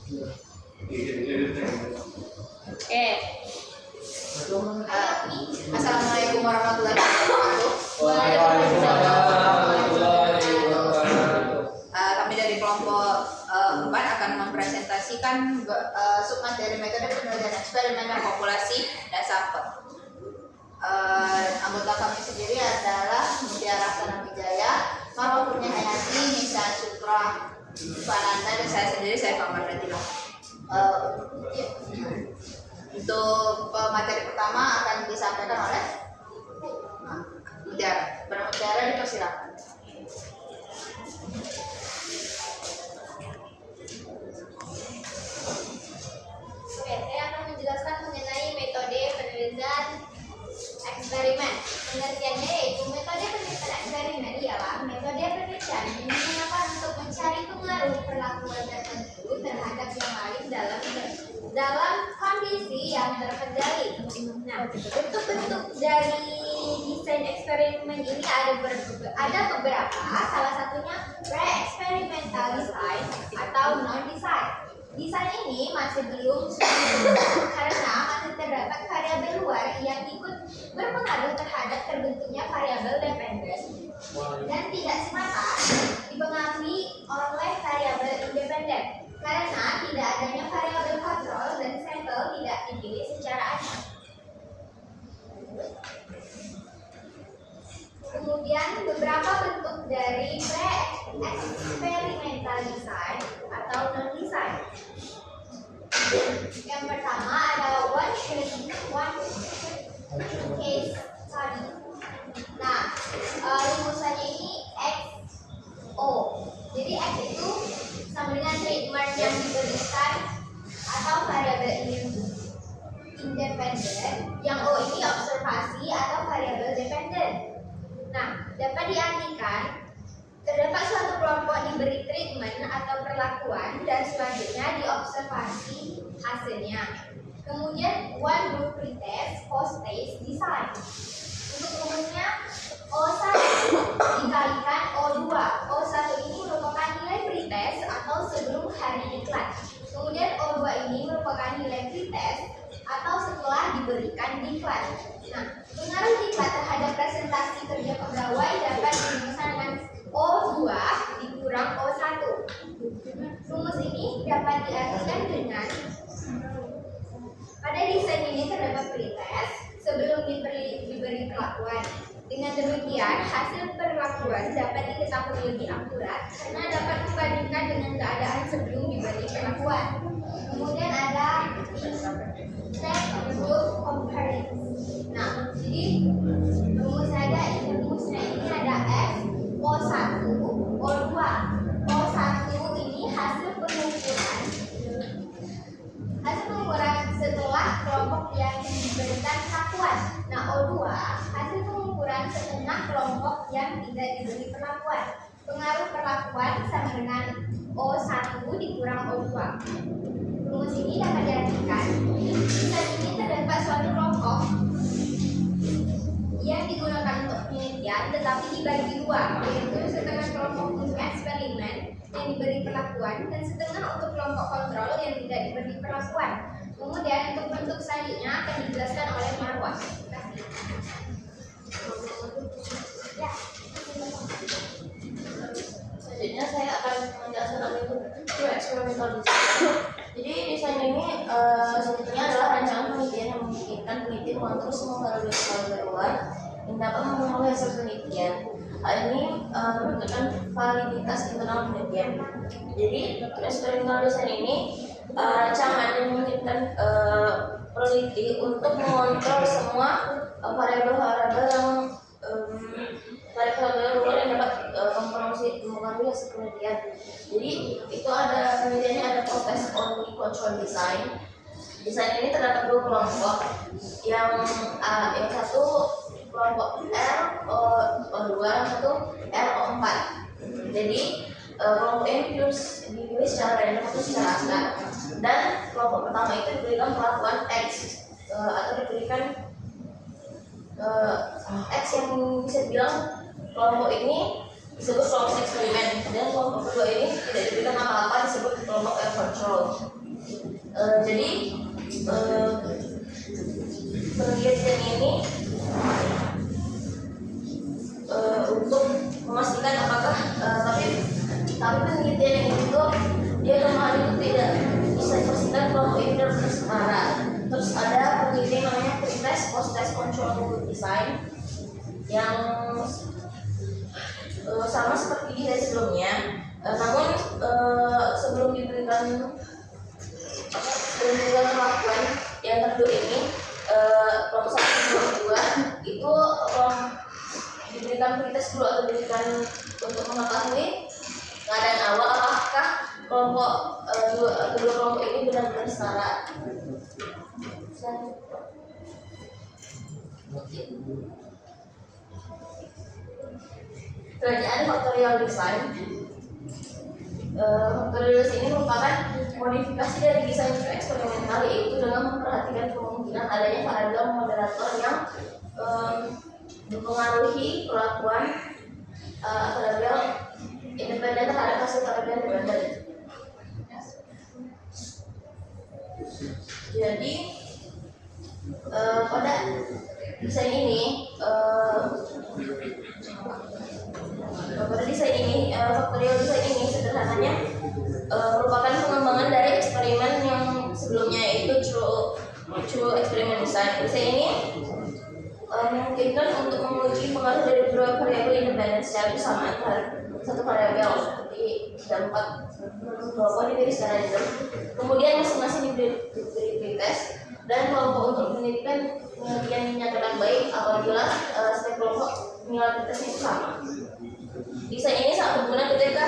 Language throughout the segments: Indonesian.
Oke. Assalamualaikum warahmatullahi wabarakatuh. Kami dari kelompok 4 akan mempresentasikan submateri metode penelitian eksperimen dan populasi dan sampel. Anggota kami sendiri adalah Mutiara Rahsana Wijaya, Marwa Kurniahayati, Nisa Sutra Fananda, dan saya sendiri, saya Pamar Radila. Untuk materi pertama akan disampaikan oleh Mutiara. Mutiara dipersilakan. Oke, saya akan menjelaskan mengenai metode penelitian eksperimen. Pengertiannya yaitu metode penelitian eksperimen ialah metode penelitian yang digunakan untuk mencari pengaruh perlakuan tertentu terhadap yang lain dalam kondisi yang terkendali. Nah, bentuk-bentuk dari desain eksperimen ini ada beberapa. Salah satunya pre-experimental design atau non-design. Desain ini masih belum karena masih terdapat variabel luar yang ikut berpengaruh terhadap terbentuknya variabel dependen dan tidak semata dipengaruhi oleh variabel independen karena tidak adanya variabel kontrol dan sampel tidak dipilih secara adil. Kemudian beberapa bentuk dari pre-experimental design atau non-design. Yang pertama ada one case study. Nah, rumusannya ini XO. Jadi X itu sama dengan treatment yang diberikan atau variabel independen. Yang O ini observasi atau variabel dependen. Nah, dapat diartikan terdapat suatu kelompok diberi treatment atau perlakuan dan selanjutnya diobservasi hasilnya. Kemudian one group pretest post-test design. Untuk rumusnya O1 dikalikan O2. O1 ini merupakan nilai pretest atau sebelum hari iklan. Kemudian O2 ini merupakan nilai pretest atau setelah diberikan diklat. Nah, pengaruh diklat terhadap presentasi kerja pegawai dapat dirumuskan dengan O2 dikurang O1. Rumus ini dapat diartikan dengan pada desain ini terdapat pretest sebelum diberi perlakuan. Dengan demikian, hasil perlakuan dapat diketahui lebih akurat karena dapat dibandingkan dengan keadaan sebelum diberi perlakuan. Kemudian ada set group comparison. Nah, jadi rumusnya ini ada F O1 O2. O1 ini hasil pengukuran setelah kelompok yang diberikan perlakuan. Nah, O2 hasil pengukuran setengah kelompok yang tidak diberi perlakuan. Pengaruh perlakuan sama dengan O1 dikurang O2. Rumus ini dapat diartikan desain ini terdapat suatu kelompok yang digunakan untuk penelitian tetapi dibagi dua, yaitu setengah kelompok untuk eksperimen yang diberi perlakuan dan setengah untuk kelompok kontrol yang tidak diberi perlakuan. Kemudian untuk bentuk selanjutnya akan dijelaskan oleh Marwa. Ya. Selanjutnya saya akan menjelaskan untuk experimental design. Jadi desain ini sebetulnya adalah rancangan penelitian yang memungkinkan peneliti terus mengevaluasi variabel luar yang dapat mempengaruhi hasil penelitian. Hal ini menunjukkan validitas internal penelitian. Jadi experimental design ini rancangan yang memungkinkan peneliti untuk mengontrol semua variabel-variabel yang variabel luar yang dapat mempengaruhi hasil penelitian. Jadi itu ada penelitiannya ada proses only control design. Desain ini terdapat dua kelompok. Yang satu kelompok RO2, yang satu RO4. Jadi kelompok ini dipilih secara random atau secara angka. Dan kelompok pertama itu diberikan perlakuan X atau diberikan X yang bisa dibilang kelompok ini disebut kelompok eksperimen, dan kelompok kedua ini tidak diberikan apa-apa disebut kelompok control. Jadi penelitian ini untuk memastikan apakah tapi penelitian ini tuh dia kemarin itu tidak bisa dipastikan kelompok ini benar-benar setara. Terus ada penelitian namanya pre-test post-test control group design yang sama seperti di slide sebelumnya, namun sebelum diberikan perlakuan yang kedua ini, kelompok 1 dan 2 itu diberikan pretest dulu atau diberikan untuk mengetahui keadaan awal apakah kedua kelompok ini benar-benar setara. Kerajaan faktorial design. Faktorial design ini merupakan modifikasi dari desain eksperimental, yaitu dengan memperhatikan kemungkinan adanya variabel moderator yang mempengaruhi perlakuan variabel independen terhadap hasil variabel independen. Jadi pada desain ini faktorial design ini sederhananya merupakan pengembangan dari eksperimen yang sebelumnya, yaitu true experiment design. Desain ini memungkinkan untuk menguji pengaruh dari beberapa variabel independen secara bersamaan terhadap satu variabel seperti dampak kelompok diberi secara random, kemudian masing-masing diberi pretest, dan kelompok untuk penelitian dinyatakan baik apabila setiap kelompok nilai pretestnya itu sama. Desain ini sangat berguna ketika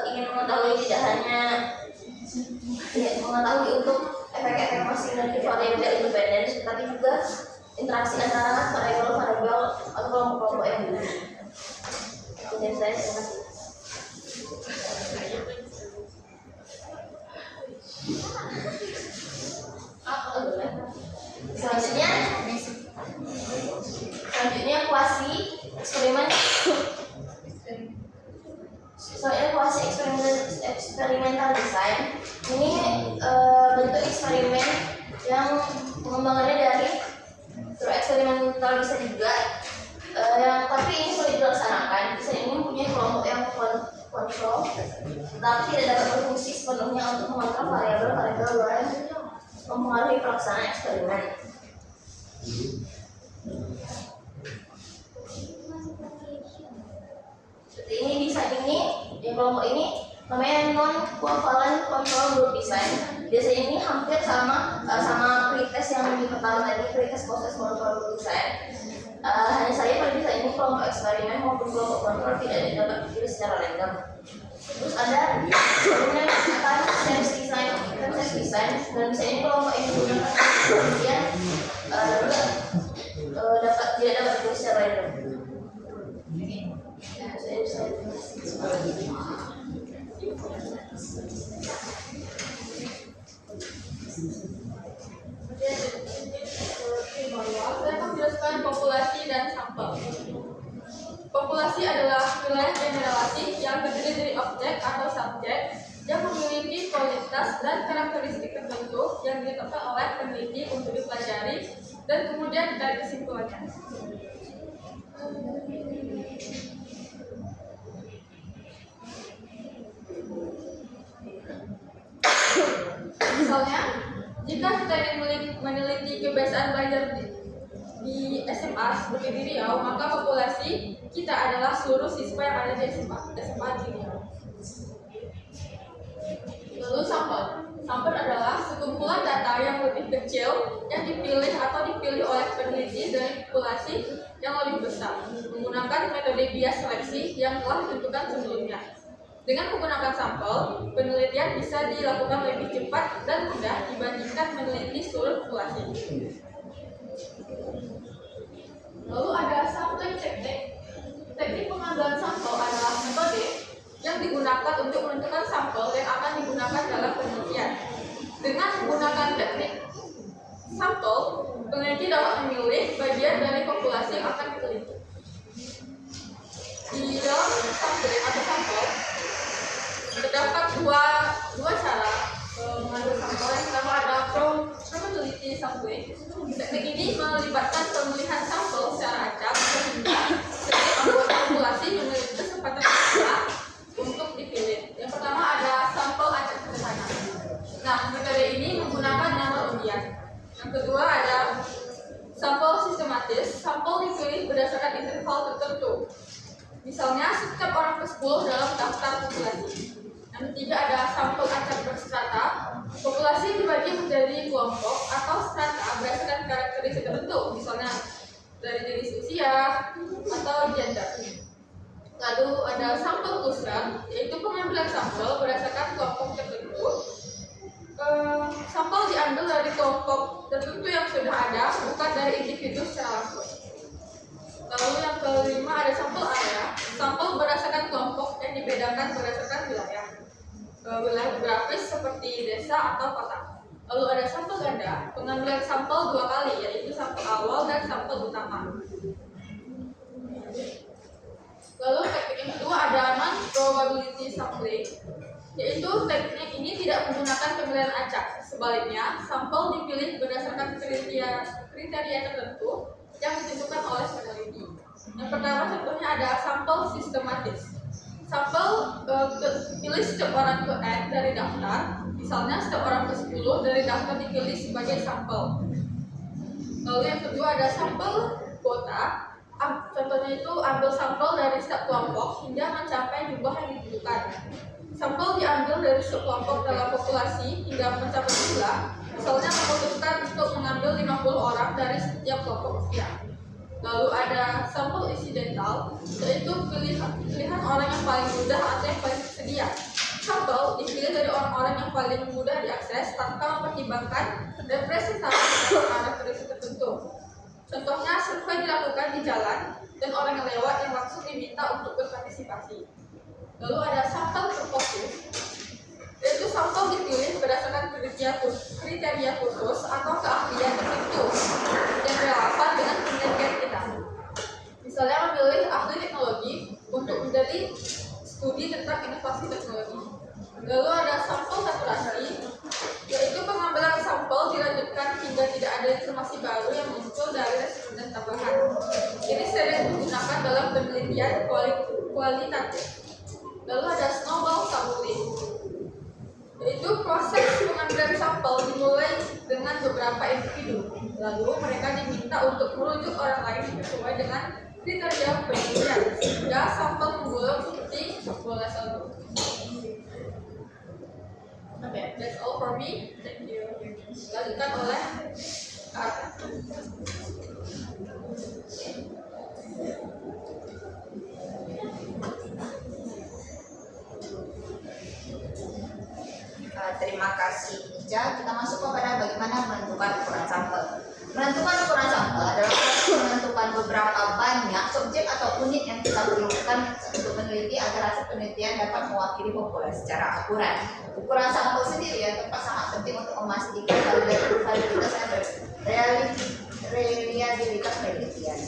ingin mengetahui tidak hanya mengetahui untuk efek-efek masing dari variabel independen, tapi juga interaksi antara variabel atau kelompok-kelompok yang berbeda. Kemudian saya terima kasih. Selanjutnya kuasi eksperimen. Kuasi eksperimental design ini bentuk eksperimen yang pengembangannya dari true eksperimental bisa juga, tapi ini sulit dilaksanakan. Desain ini mempunyai kelompok yang kontrol, tetapi tidak dapat berfungsi sepenuhnya untuk mengontrol variabel luar yang mempengaruhi pelaksanaan eksperimen. Seperti ini desain ini, yang kelompok ini namanya non-covalent control group design. Desain ini hampir sama pretest yang di pertama tadi, pretest post-test control group design. Hanya saja pada desain ini kelompok eksperimen maupun kelompok kontrol tidak dapat dipilih secara random. Terus ada time-series design, dan desain ini kelompok ini menggunakan kemudian tidak dapat dipilih secara random. Saya akan menjelaskan populasi dan sampel. Populasi adalah wilayah generalisasi yang terdiri dari objek atau subjek yang memiliki kualitas dan karakteristik tertentu yang ditetapkan oleh peneliti untuk dipelajari dan kemudian ditarik kesimpulannya. Misalnya, jika kita ingin meneliti kebiasaan belajar di SMA seperti di Riau, maka populasi kita adalah seluruh siswa yang ada di SMA di Riau. Lalu sampel adalah sekumpulan data yang lebih kecil yang dipilih oleh peneliti dari populasi yang lebih besar menggunakan metode bias seleksi yang telah ditentukan sebelumnya. Dengan menggunakan sampel, penelitian bisa dilakukan lebih cepat dan mudah dibandingkan meneliti seluruh populasi. Lalu ada sampling teknik. Teknik pengambilan sampel adalah metode yang digunakan untuk menentukan sampel yang akan digunakan dalam penelitian. Dengan menggunakan teknik sampel, peneliti dapat memilih bagian dari populasi yang akan diteliti. Di dalam sampel terdapat dua cara Teknik ini melibatkan pemilihan sampel secara acak sehingga setiap anggota populasi memiliki kesempatan sama untuk dipilih. Yang pertama ada sampel acak sederhana. Nah, metode ini menggunakan nomor undian. Yang kedua ada sampel sistematis. Sampel dipilih berdasarkan interval tertentu. Misalnya setiap orang ke-10 dalam daftar populasi. Yang ketiga ada sampel acak berstrata. Populasi dibagi menjadi kelompok atau strata berdasarkan karakteristik tertentu, misalnya dari jenis usia atau gender. Lalu ada sampel cluster, yaitu pengambilan sampel berdasarkan kelompok tertentu. Sampel diambil dari kelompok tertentu yang sudah ada, bukan dari individu secara langsung. Lalu yang kelima ada sampel area. Sampel berdasarkan kelompok yang dibedakan berdasarkan wilayah. Wilayah geografis seperti desa atau kota. Lalu ada sampel ganda, pengambilan sampel 2 kali, yaitu sampel awal dan sampel utama. Lalu teknik yang kedua ada non-probability sampling, yaitu teknik ini tidak menggunakan pemilihan acak. Sebaliknya, sampel dipilih berdasarkan kriteria tertentu yang ditentukan oleh peneliti. Yang pertama contohnya ada sampel sistematis. Sampel dipilih setiap orang ke N dari daftar. Misalnya setiap orang ke 10 dari daftar dipilih sebagai sampel. Lalu yang kedua ada sampel kuota. Contohnya itu ambil sampel dari setiap kelompok hingga mencapai jumlah yang dibutuhkan. Sampel diambil dari setiap kelompok dalam populasi hingga mencapai jumlah. Misalnya memutuskan untuk mengambil 50 orang dari setiap kelompok usia. Lalu ada sampel insidental, yaitu pilihan orang yang paling mudah atau yang paling tersedia. Sampel dipilih dari orang-orang yang paling mudah diakses tanpa mempertimbangkan representasi karakteristik tertentu. Contohnya, survei dilakukan di jalan dan orang yang lewat yang langsung diminta untuk berpartisipasi. Lalu ada sampel terfokus, yaitu sampel dipilih berdasarkan kriteria khusus atau keahlian tertentu yang relevan dengan penelitian kita. Misalnya memilih ahli teknologi untuk menjadi studi tentang inovasi teknologi. Lalu ada sampel saturasi, yaitu pengambilan sampel dilanjutkan hingga tidak ada informasi baru yang muncul dari responden tambahan. Ini sering digunakan dalam penelitian kualitatif. Lalu ada snowball sampling, yaitu proses pengambilan sampel dimulai dengan beberapa individu. Lalu mereka diminta untuk merujuk orang lain sesuai dengan kriteria penelitian sehingga sampel menggulung seperti bola salju. Okay, that's all for me. Thank you. Lanjutkan oleh Kak. Terima kasih Ica. Kita masuk kepada bagaimana menentukan ukuran sampel. Menentukan ukuran sampel adalah proses menentukan beberapa banyak subjek atau unit yang kita perlukan untuk meneliti agar hasil penelitian dapat mewakili populasi secara akurat. Ukuran sampel sendiri ya tempat sangat penting untuk memastikan validitas dan reliabilitas penelitian.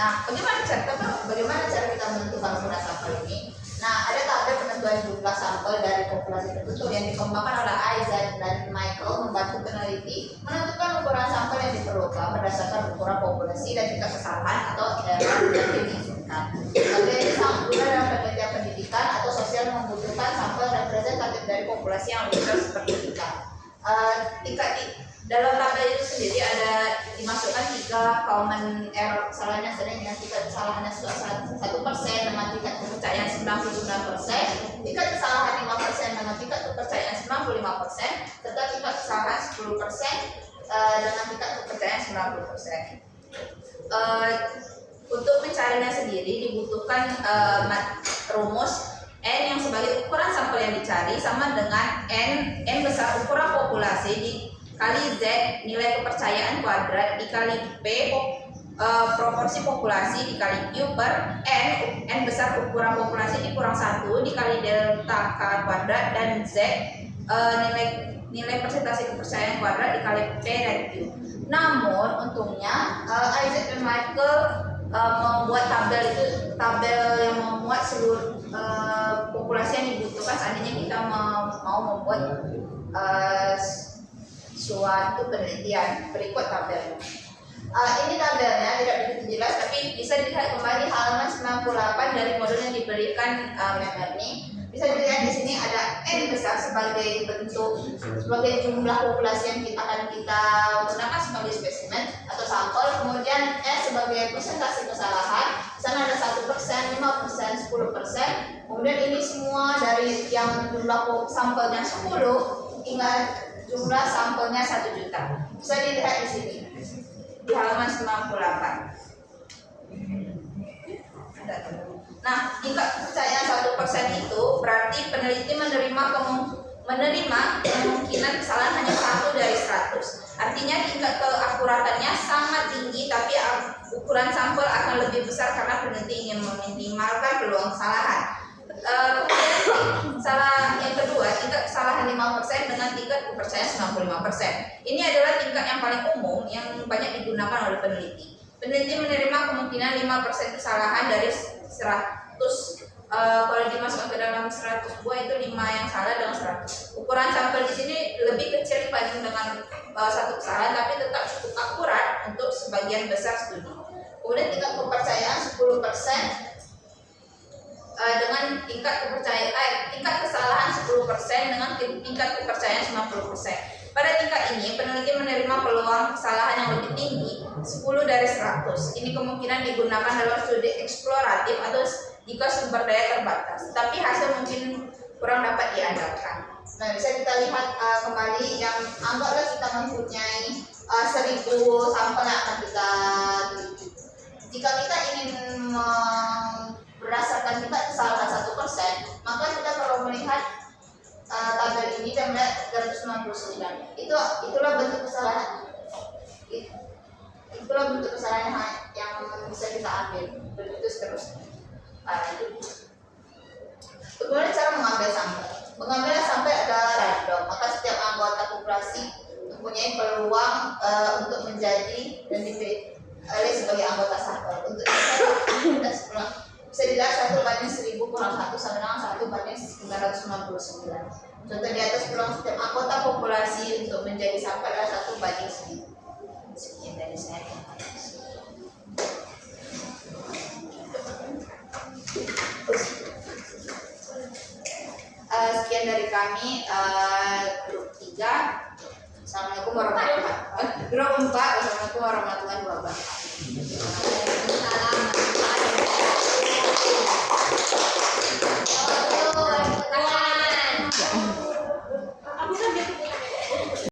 Nah, bagaimana cara kita menentukan ukuran sampel ini? Nah, ada tabel penentuan jumlah sampel dari populasi tertentu yang dikembangkan oleh Isaac dan Michael membantu peneliti menentukan ukuran sampel yang diperlukan berdasarkan ukuran populasi dan tingkat kesalahan atau error yang diinginkan. Strategi sampel dalam penelitian pendidikan atau sosial membutuhkan sampel representatif dari populasi yang lebih seperti dalam tabel itu sendiri ada dimasukkan 3 common error kesalahan yang sering dengan tingkat kesalahannya 1% dengan tingkat kepercayaan 99%, tingkat kesalahan 5% dengan tingkat kepercayaan 95%, serta tingkat kesalahan 10% dengan tingkat kepercayaan 90%. Untuk mencarinya sendiri dibutuhkan rumus N yang sebagai ukuran sampel yang dicari sama dengan N besar ukuran populasi dikali Z nilai kepercayaan kuadrat dikali P proporsi populasi dikali Q per N besar ukuran populasi dikurang 1 dikali delta K kuadrat dan Z nilai persentase kepercayaan kuadrat dikali P dan Q. Namun untungnya Isaac dan Michael membuat tabel yang memuat seluruh populasi yang dibutuhkan seandainya kita mau membuat suatu penelitian. Berikut tabelnya. Ini tabelnya tidak begitu jelas, tapi bisa dilihat kembali halaman 98 dari modul yang diberikan member ini. Bisa dilihat di sini ada N besar sebagai bentuk, sebagai jumlah populasi yang akan kita gunakan sebagai spesimen atau sampel. Kemudian S sebagai persentase kesalahan. Di sana ada 1%, 5%, 10%. Kemudian ini semua dari yang jumlah sampelnya 10 hingga jumlah sampelnya 1 juta. Bisa dilihat di sini di halaman 98. Nah, tingkat kepercayaan 1% itu berarti peneliti menerima kemungkinan kesalahan hanya 1 dari 100. Artinya tingkat keakuratannya sangat tinggi, tapi ukuran sampel akan lebih besar karena peneliti ingin meminimalkan peluang kesalahan. Kemudian salah yang kedua, tingkat kesalahan 5% dengan tingkat kepercayaan 95%. Ini adalah tingkat yang paling umum yang banyak digunakan oleh peneliti. Peneliti menerima kemungkinan 5% kesalahan dari 100. Kalau dimasukkan ke dalam 100 buah itu 5 yang salah dengan 100. Ukuran sampel di sini lebih kecil dibanding dengan satu kesalahan, tapi tetap cukup akurat untuk sebagian besar studi. Kemudian tingkat kepercayaan 10% dengan tingkat kesalahan 10% dengan tingkat kepercayaan 90%. Pada tingkat ini, peneliti menerima peluang kesalahan yang lebih tinggi, 10 dari 100. Ini kemungkinan digunakan dalam studi eksploratif atau jika sumber daya terbatas, tapi hasil mungkin kurang dapat diandalkan. Nah, bisa kita lihat kembali yang anggaplah kita mempunyai 1000 sampel yang akan kita teliti. Jika kita ingin berdasarkan tingkat kesalahan 1%, maka kita kalau melihat tabel ini dan melihat 399, itulah bentuk kesalahan. Itulah bentuk kesalahan yang bisa kita ambil. Begitu seterusnya. Kemudian cara mengambil sampel. Mengambil sampel adalah random, maka setiap anggota populasi mempunyai peluang untuk menjadi dan dipilih sebagai anggota sampel. Untuk itu bisa dilihat 1/1000 kurang 1 sama dengan 1/999. Contoh di atas peluang setiap anggota populasi untuk menjadi sampel adalah 1/1000. Sekian dari saya. Sekian dari kami grup 3. Assalamualaikum warahmatullahi wabarakatuh. Grup 4. Assalamualaikum warahmatullahi wabarakatuh.